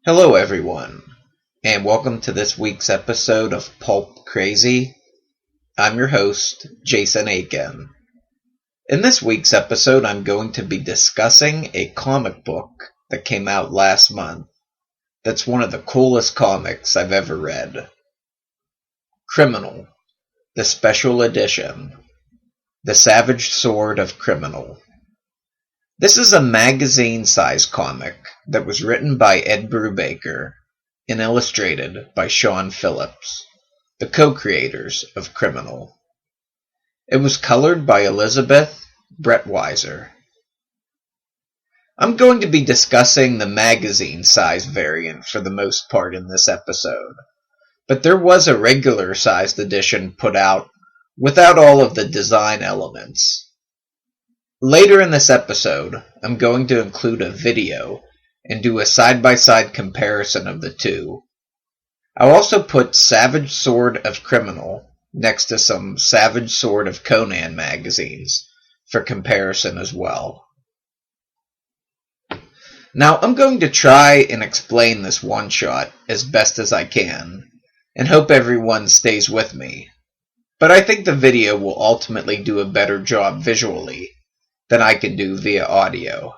Hello everyone, and welcome to this week's episode of Pulp Crazy. I'm your host, Jason Aiken. In this week's episode, I'm going to be discussing a comic book that came out last month that's one of the coolest comics I've ever read. Criminal, the Special Edition, The Savage Sword of Conan. This is a magazine-sized comic that was written by Ed Brubaker and illustrated by Sean Phillips, the co-creators of Criminal. It was colored by Elizabeth Breitweiser. I'm going to be discussing the magazine-sized variant for the most part in this episode, but there was a regular-sized edition put out without all of the design elements. Later in this episode, I'm going to include a video and do a side-by-side comparison of the two. I'll also put Savage Sword of Conan next to some Savage Sword of Conan magazines for comparison as well. Now, I'm going to try and explain this one-shot as best as I can, and hope everyone stays with me. But I think the video will ultimately do a better job visually than I can do via audio.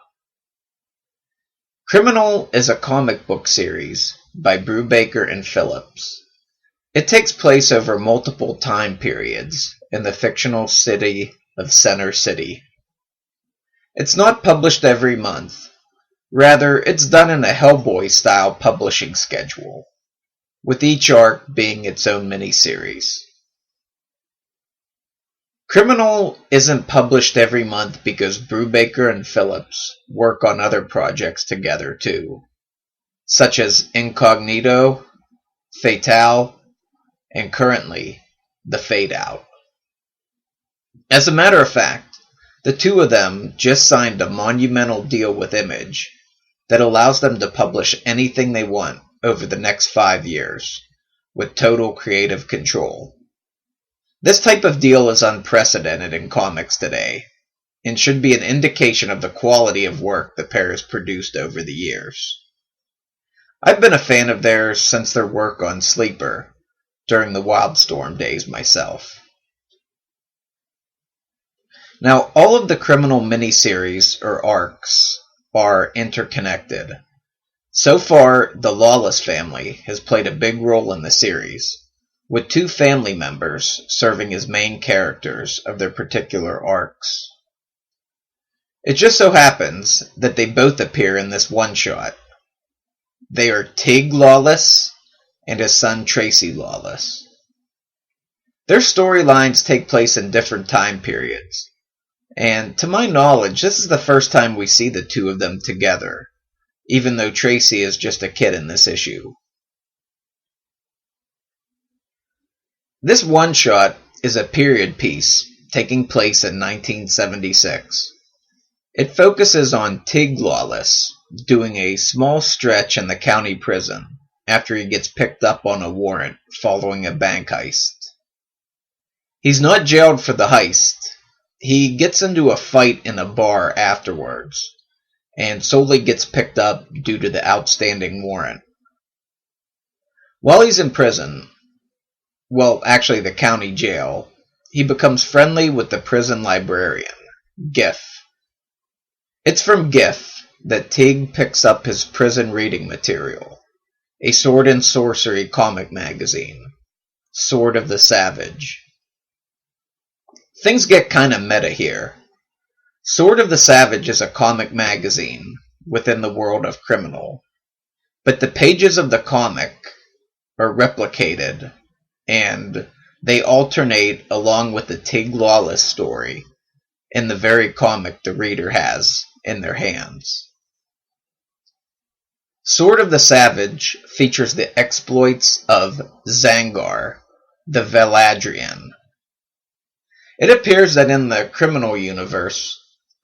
Criminal is a comic book series by Brubaker and Phillips. It takes place over multiple time periods in the fictional city of Center City. It's not published every month. Rather, it's done in a Hellboy-style publishing schedule, with each arc being its own miniseries. Criminal isn't published every month because Brubaker and Phillips work on other projects together too, such as Incognito, Fatale, and currently, The Fade Out. As a matter of fact, the two of them just signed a monumental deal with Image that allows them to publish anything they want over the next 5 years, with total creative control. This type of deal is unprecedented in comics today, and should be an indication of the quality of work the pair has produced over the years. I've been a fan of theirs since their work on Sleeper, during the Wildstorm days myself. Now, all of the Criminal miniseries, or arcs, are interconnected. So far, the Lawless family has played a big role in the series, with 2 family members serving as main characters of their particular arcs. It just so happens that they both appear in this one-shot. They are Tig Lawless and his son Tracy Lawless. Their storylines take place in different time periods, and to my knowledge, this is the first time we see the two of them together, even though Tracy is just a kid in this issue. This one-shot is a period piece taking place in 1976. It focuses on Tig Lawless doing a small stretch in the county prison after he gets picked up on a warrant following a bank heist. He's not jailed for the heist. He gets into a fight in a bar afterwards, and solely gets picked up due to the outstanding warrant. While he's in prison, well, actually the county jail, he becomes friendly with the prison librarian, Giff. It's from Giff that Tig picks up his prison reading material, a sword and sorcery comic magazine, Sword of the Savage. Things get kinda meta here. Sword of the Savage is a comic magazine within the world of Criminal, but the pages of the comic are replicated, and they alternate along with the Tig Lawless story in the very comic the reader has in their hands. Sword of the Savage features the exploits of Zangar, the Veladrian. It appears that in the Criminal universe,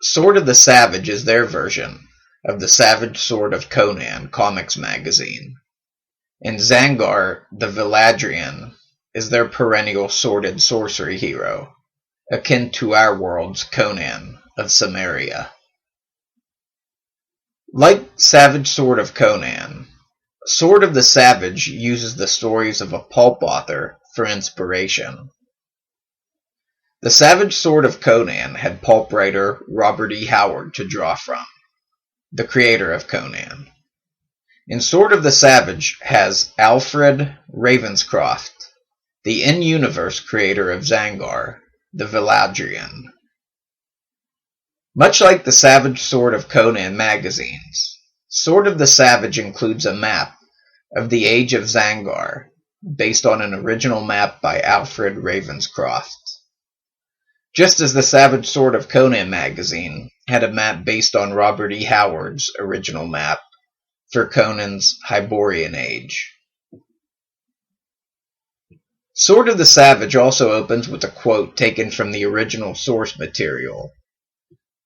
Sword of the Savage is their version of the Savage Sword of Conan comics magazine, and Zangar, the Veladrian, is their perennial sword and sorcery hero, akin to our world's Conan of Samaria. Like Savage Sword of Conan, Sword of the Savage uses the stories of a pulp author for inspiration. The Savage Sword of Conan had pulp writer Robert E. Howard to draw from, the creator of Conan. And Sword of the Savage has Alfred Ravenscroft, the in-universe creator of Zangar, the Valadrian. Much like the Savage Sword of Conan magazines, Sword of the Savage includes a map of the Age of Zangar, based on an original map by Alfred Ravenscroft. Just as the Savage Sword of Conan magazine had a map based on Robert E. Howard's original map for Conan's Hyborian Age. Sword of the Savage also opens with a quote taken from the original source material.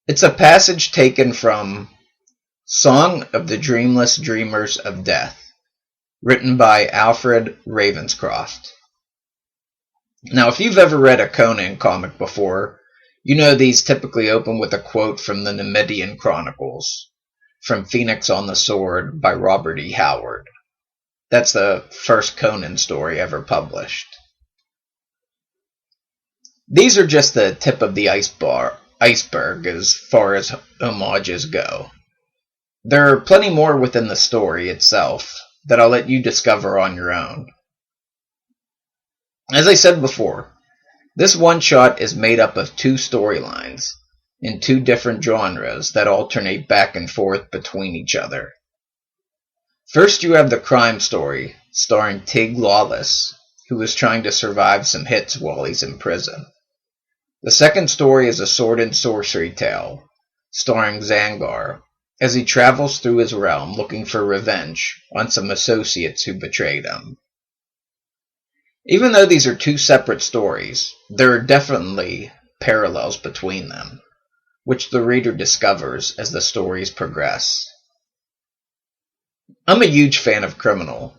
It's a passage taken from Song of the Dreamless Dreamers of Death, written by Alfred Ravenscroft. Now, if you've ever read a Conan comic before, you know these typically open with a quote from the Numidian Chronicles, from Phoenix on the Sword by Robert E. Howard. That's the first Conan story ever published. These are just the tip of the iceberg as far as homages go. There are plenty more within the story itself that I'll let you discover on your own. As I said before, this one-shot is made up of two storylines in two different genres that alternate back and forth between each other. First, you have the crime story starring Tig Lawless, who is trying to survive some hits while he's in prison. The second story is a sword and sorcery tale starring Zangar, as he travels through his realm looking for revenge on some associates who betrayed him. Even though these are two separate stories, there are definitely parallels between them, which the reader discovers as the stories progress. I'm a huge fan of Criminal,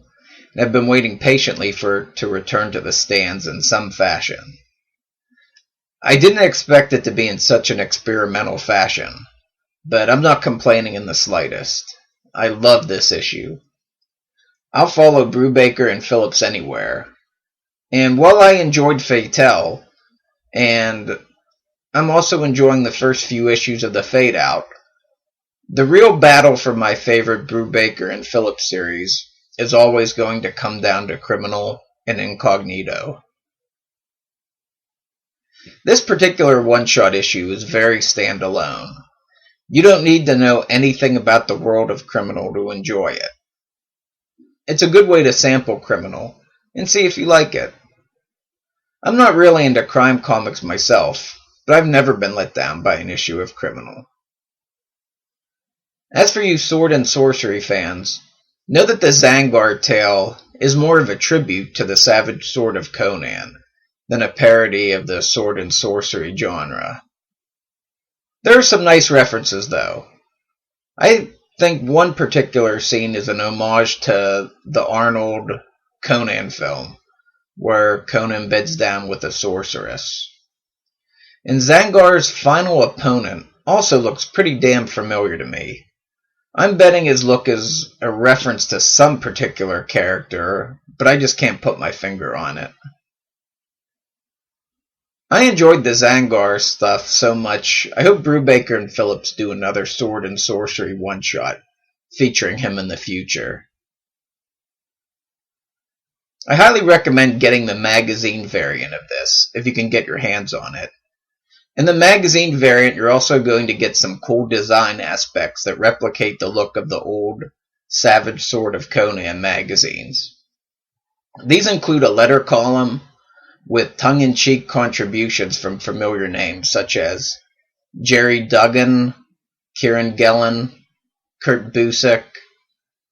and have been waiting patiently for it to return to the stands in some fashion. I didn't expect it to be in such an experimental fashion, but I'm not complaining in the slightest. I love this issue. I'll follow Brubaker and Phillips anywhere. And while I enjoyed Fatale, and I'm also enjoying the first few issues of the Fade Out, the real battle for my favorite Brubaker and Phillips series is always going to come down to Criminal and Incognito. This particular one-shot issue is very standalone. You don't need to know anything about the world of Criminal to enjoy it. It's a good way to sample Criminal and see if you like it. I'm not really into crime comics myself, but I've never been let down by an issue of Criminal. As for you sword and sorcery fans, know that the Zangar tale is more of a tribute to the Savage Sword of Conan than a parody of the sword and sorcery genre. There are some nice references, though. I think one particular scene is an homage to the Arnold Conan film, where Conan beds down with a sorceress. And Zangar's final opponent also looks pretty damn familiar to me. I'm betting his look is a reference to some particular character, but I just can't put my finger on it. I enjoyed the Zangar stuff so much, I hope Brubaker and Phillips do another sword and sorcery one-shot, featuring him in the future. I highly recommend getting the magazine variant of this, if you can get your hands on it. In the magazine variant, you're also going to get some cool design aspects that replicate the look of the old Savage Sword of Conan magazines. These include a letter column with tongue-in-cheek contributions from familiar names such as Jerry Duggan, Kieran Gillen, Kurt Busiek,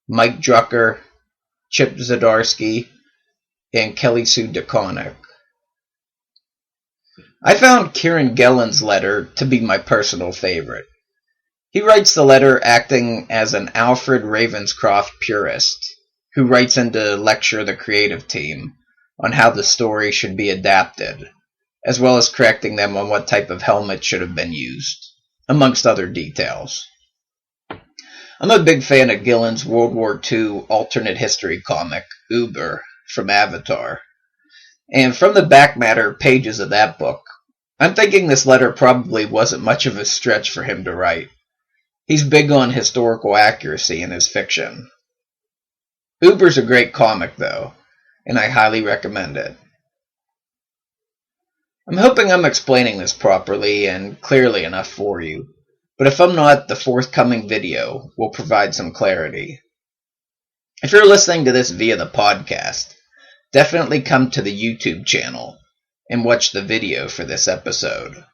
Mike Drucker, Chip Zdarsky, and Kelly Sue DeConnick. I found Kieran Gillen's letter to be my personal favorite. He writes the letter acting as an Alfred Ravenscroft purist, who writes in to lecture the creative team on how the story should be adapted, as well as correcting them on what type of helmet should have been used, amongst other details. I'm a big fan of Gillen's World War II alternate history comic, Uber, from Avatar. And from the back matter pages of that book, I'm thinking this letter probably wasn't much of a stretch for him to write. He's big on historical accuracy in his fiction. Uber's a great comic, though, and I highly recommend it. I'm hoping I'm explaining this properly and clearly enough for you, but if I'm not, the forthcoming video will provide some clarity. If you're listening to this via the podcast, definitely come to the YouTube channel and watch the video for this episode.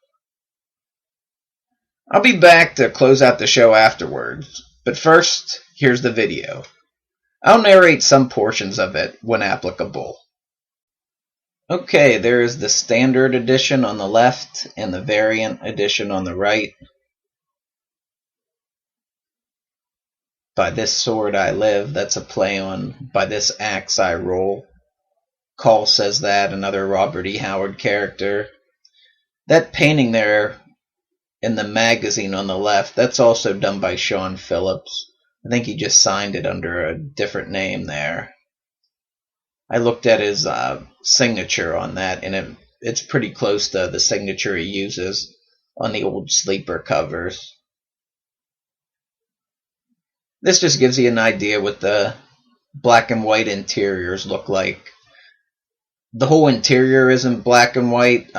I'll be back to close out the show afterwards, but first, here's the video. I'll narrate some portions of it when applicable. Okay, there is the standard edition on the left and the variant edition on the right. By this sword I live, that's a play on by this axe I roll. Call says that, another Robert E. Howard character. That painting there in the magazine on the left, that's also done by Sean Phillips. I think he just signed it under a different name there. I looked at his signature on that, and it's pretty close to the signature he uses on the old Sleeper covers. This just gives you an idea what the black and white interiors look like. The whole interior isn't black and white,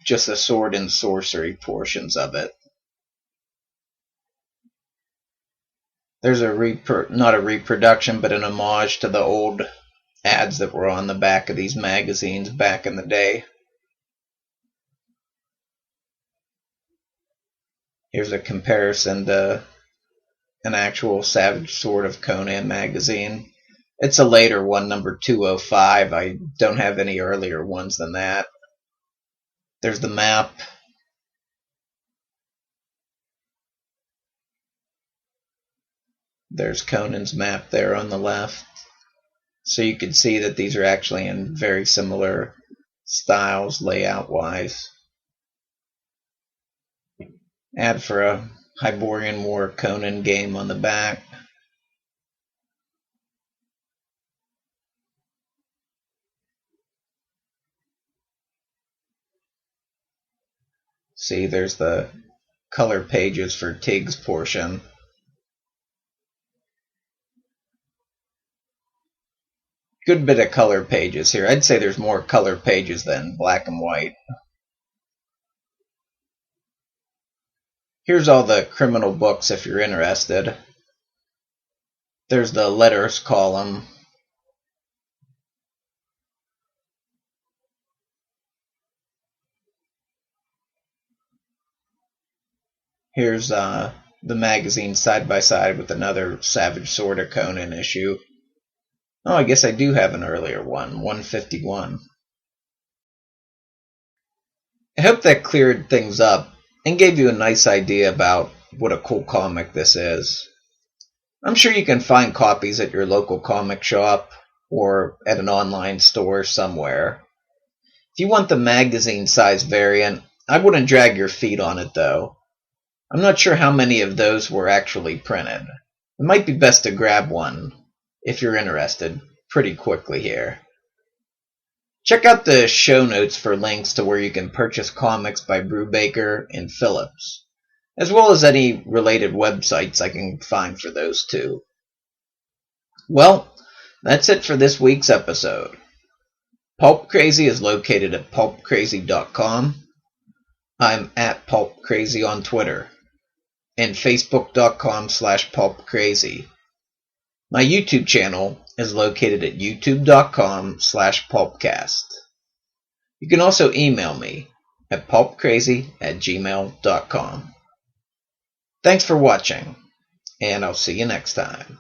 just the sword and sorcery portions of it. There's not a reproduction, but an homage to the old ads that were on the back of these magazines back in the day. Here's a comparison to an actual Savage Sword of Conan magazine. It's a later one, number 205. I don't have any earlier ones than that. There's the map. There's Conan's map there on the left. So you can see that these are actually in very similar styles, layout-wise. Ad for a Hyborian War Conan game on the back. See, there's the color pages for Tig's portion. Good bit of color pages here. I'd say there's more color pages than black and white. Here's all the criminal books if you're interested. There's the letters column. Here's the magazine side by side with another Savage Sword of Conan issue. Oh, I guess I do have an earlier one, 151. I hope that cleared things up and gave you a nice idea about what a cool comic this is. I'm sure you can find copies at your local comic shop or at an online store somewhere. If you want the magazine size variant, I wouldn't drag your feet on it though. I'm not sure how many of those were actually printed. It might be best to grab one if you're interested pretty quickly here. Check out the show notes for links to where you can purchase comics by Brubaker and Phillips, as well as any related websites I can find for those two. Well, that's it for this week's episode. Pulp Crazy is located at pulpcrazy.com. I'm at Pulp Crazy on Twitter and facebook.com/pulpcrazy. My YouTube channel is located at youtube.com/pulpcast. You can also email me at pulpcrazy@gmail.com. Thanks for watching, and I'll see you next time.